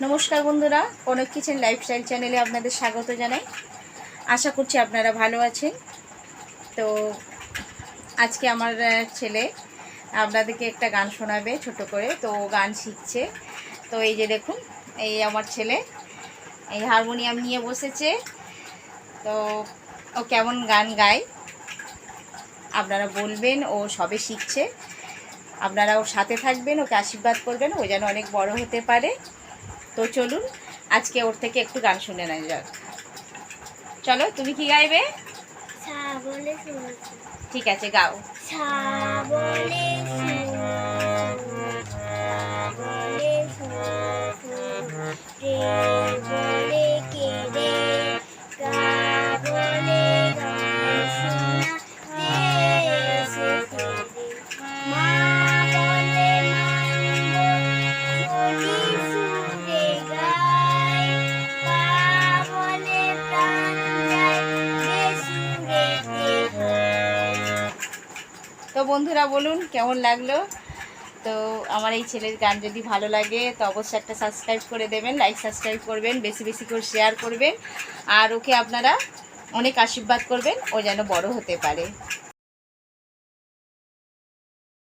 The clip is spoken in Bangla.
নমস্কার বন্ধুরা, কনক কিচেন লাইফস্টাইল চ্যানেলে আপনাদের স্বাগত জানাই। আশা করছি আপনারা ভালো আছেন। তো আজকে আমার ছেলে আপনাদেরকে একটা গান শোনাবে ছোট করে। তো গান শিখছে। তো এই যে দেখুন, এই আমার ছেলে এই হারমোনিয়াম নিয়ে বসেছে। তো ও কেমন গান গায় আপনারা বলবেন। ও সবে শিখছে, আপনারা ওর সাথে থাকবেন, ওকে আশীর্বাদ করবেন, ও যেন অনেক বড় হতে পারে। তো চলুন আজকে ওর থেকে একটু গান শুনে নেওয়া যাক। চলো, তুমি কি গাইবে? ঠিক আছে, গাও। তো বন্ধুরা বলুন কেমন লাগলো। তো আমার এই ছেলের গান যদি ভালো লাগে তো অবশ্যই একটা সাবস্ক্রাইব করে দেবেন, লাইক সাবস্ক্রাইব করবেন, বেশি বেশি করে শেয়ার করবেন, আর ওকে আপনারা অনেক আশীর্বাদ করবেন, ও যেন বড় হতে পারে।